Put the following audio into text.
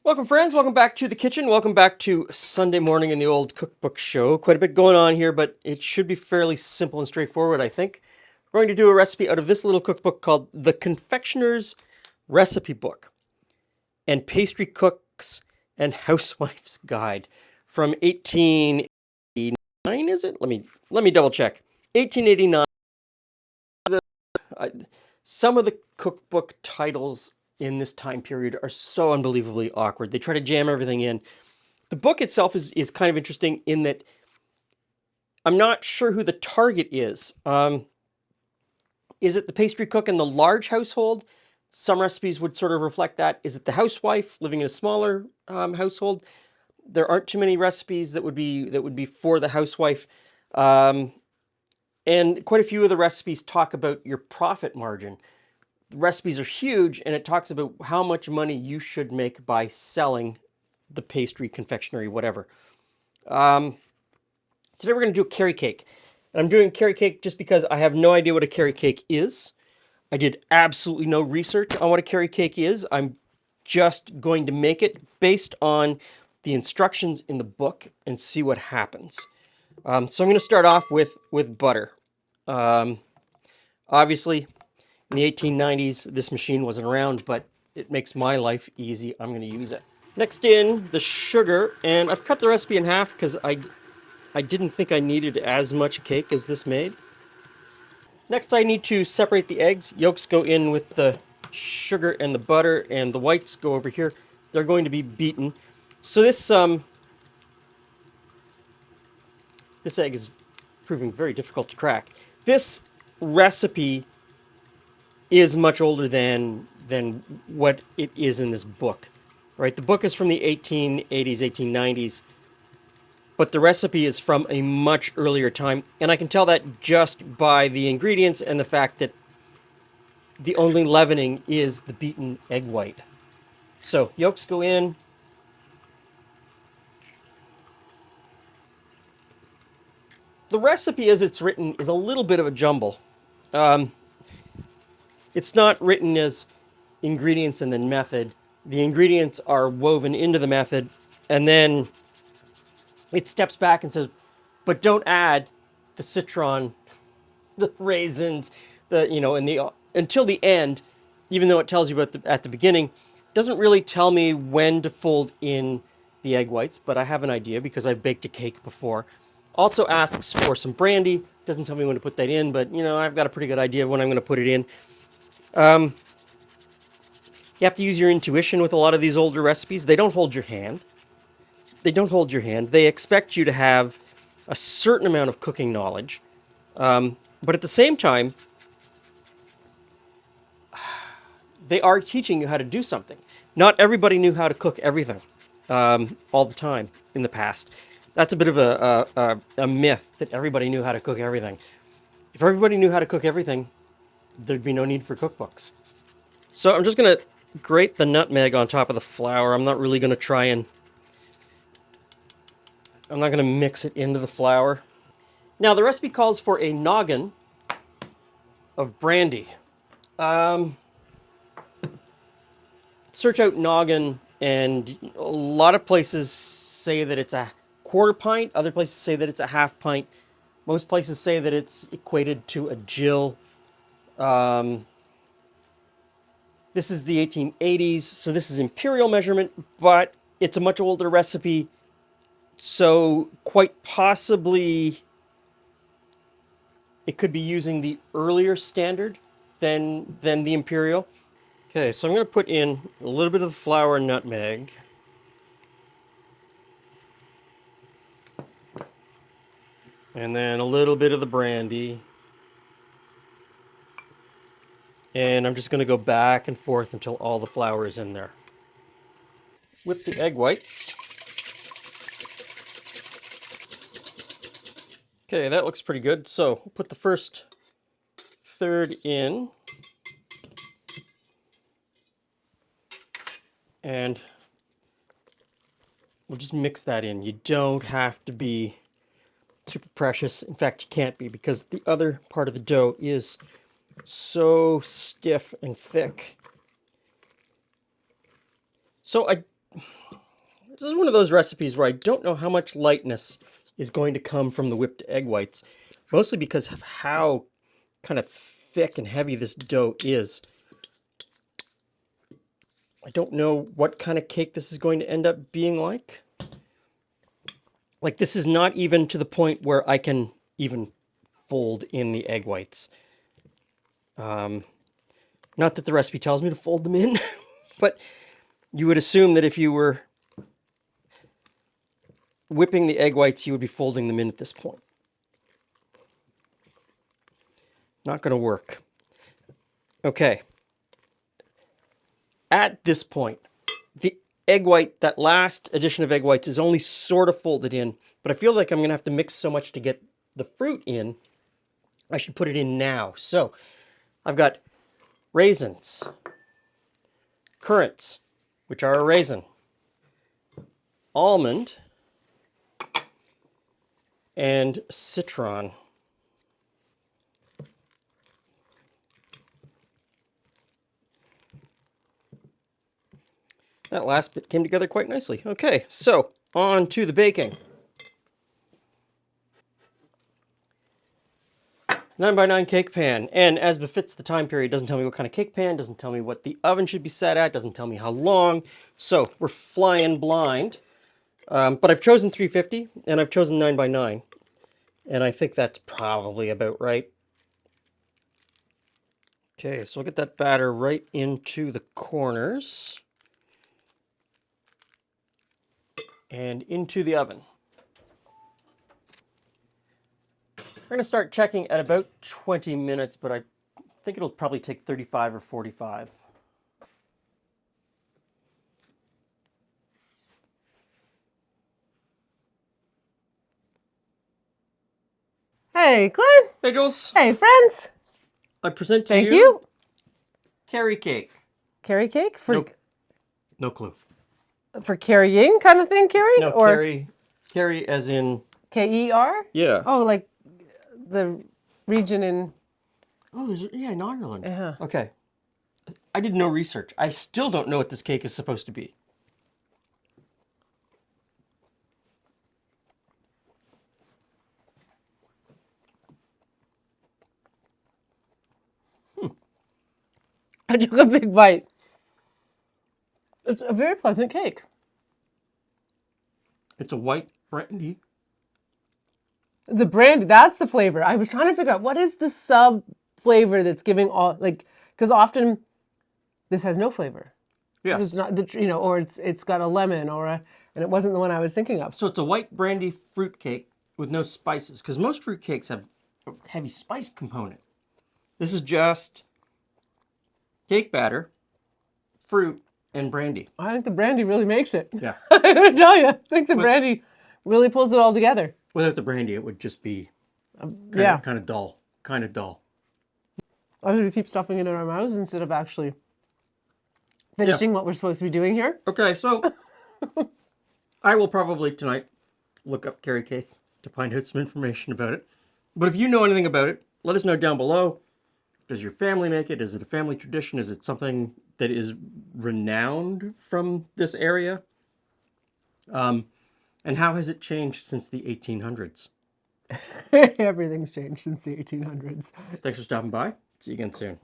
Welcome, friends. Welcome back to the kitchen. Welcome back to Sunday morning in the old cookbook show. Quite a bit going on here, but it should be fairly simple and straightforward, I think. We're going to do a recipe out of this little cookbook called The Confectioner's Recipe Book and Pastry Cook's and Housewife's Guide from 1889, is it? Let me double check. 1889. I, some of the cookbook titles in this time period are so unbelievably awkward. They try to jam everything in. The book itself is kind of interesting in that I'm not sure who the target is. Is it the pastry cook in the large household? Some recipes would sort of reflect that. Is it the housewife living in a smaller household? There aren't too many recipes that would be for the housewife, and quite a few of the recipes talk about your profit margin. The recipes are huge, and it talks about how much money you should make by selling the pastry, confectionery, whatever. Today we're going to do a carrot cake. And I'm doing a carrot cake just because I have no idea what a carrot cake is. I did absolutely no research on what a carrot cake is. I'm just going to make it based on the instructions in the book and see what happens. So I'm going to start off with butter. Obviously, in the 1890s, this machine wasn't around, but it makes my life easy. I'm going to use it. Next in, the sugar, and I've cut the recipe in half because I didn't think I needed as much cake as this made. Next, I need to separate the eggs. Yolks go in with the sugar and the butter, and the whites go over here. They're going to be beaten. So this egg is proving very difficult to crack. This recipe is much older than what it is in this book. Right? The book is from the 1880s, 1890s. But the recipe is from a much earlier time, and I can tell that just by the ingredients and the fact that the only leavening is the beaten egg white. So yolks go in. The recipe as it's written is a little bit of a jumble. It's not written as ingredients and then method. The ingredients are woven into the method, and then it steps back and says, but don't add the citron, the raisins, and the until the end, even though it tells you at the beginning, doesn't really tell me when to fold in the egg whites, but I have an idea because I've baked a cake before. Also asks for some brandy. Doesn't tell me when to put that in, but I've got a pretty good idea of when I'm going to put it in. You have to use your intuition with a lot of these older recipes. They don't hold your hand. They don't hold your hand. They expect you to have a certain amount of cooking knowledge, but at the same time, they are teaching you how to do something. Not everybody knew how to cook everything all the time in the past. That's a bit of a myth that everybody knew how to cook everything. If everybody knew how to cook everything, there'd be no need for cookbooks. So I'm just going to grate the nutmeg on top of the flour. I'm not really going to try and... I'm not going to mix it into the flour. Now, the recipe calls for a noggin of brandy. Search out noggin, and a lot of places say that it's a quarter pint. Other places say that it's a half pint. Most places say that it's equated to a gill. This is the 1880s, so this is imperial measurement, but it's a much older recipe, so quite possibly it could be using the earlier standard than the imperial. Okay, so I'm going to put in a little bit of the flour and nutmeg. And then a little bit of the brandy. And I'm just going to go back and forth until all the flour is in there. Whip the egg whites. Okay, that looks pretty good. So we'll put the first third in. And we'll just mix that in. You don't have to be super precious. In fact, you can't be, because the other part of the dough is so stiff and thick. So This is one of those recipes where I don't know how much lightness is going to come from the whipped egg whites, mostly because of how kind of thick and heavy this dough is. I don't know what kind of cake this is going to end up being like. Like, this is not even to the point where I can even fold in the egg whites. Not that the recipe tells me to fold them in, but you would assume that if you were whipping the egg whites, you would be folding them in at this point. Not going to work. Okay. At this point, the egg white, that last addition of egg whites is only sort of folded in, but I feel like I'm going to have to mix so much to get the fruit in. I should put it in now. So I've got raisins, currants, which are a raisin, almond, and citron. That last bit came together quite nicely. Okay, so on to the baking. 9x9 cake pan, and as befits the time period, doesn't tell me what kind of cake pan, doesn't tell me what the oven should be set at, doesn't tell me how long, so we're flying blind. But I've chosen 350, and I've chosen 9x9, and I think that's probably about right. Okay, so we'll get that batter right into the corners and into the oven. We're going to start checking at about 20 minutes, but I think it'll probably take 35 or 45. Hey, Glenn. Hey, Jules. Hey, friends. I present to Thank you. carry cake. Carry cake for Nope. No clue. for carrying kind of thing, carry No, or carry as in... K-E-R? Yeah. Oh, like the region in. Oh, there's... Yeah, in Ireland. Uh-huh. Okay. I did no research. I still don't know what this cake is supposed to be. I took a big bite. It's a very pleasant cake. It's a white brandy. The brandy, that's the flavor. I was trying to figure out what is the sub flavor that's giving all, like, because often this has no flavor. Yes. It's not the, or it's got a lemon and it wasn't the one I was thinking of. So it's a white brandy fruit cake with no spices, because most fruit cakes have a heavy spice component. This is just cake batter, fruit, and brandy. I think the brandy really makes it. Yeah. I'm gonna tell you, I think the brandy really pulls it all together. Without the brandy, it would just be kind of dull. Kind of dull. Obviously, we keep stuffing it in our mouths instead of actually finishing what we're supposed to be doing here. Okay, so I will probably tonight look up carry cake to find out some information about it. But if you know anything about it, let us know down below. Does your family make it? Is it a family tradition? Is it something that is renowned from this area? And how has it changed since the 1800s? Everything's changed since the 1800s. Thanks for stopping by. See you again soon.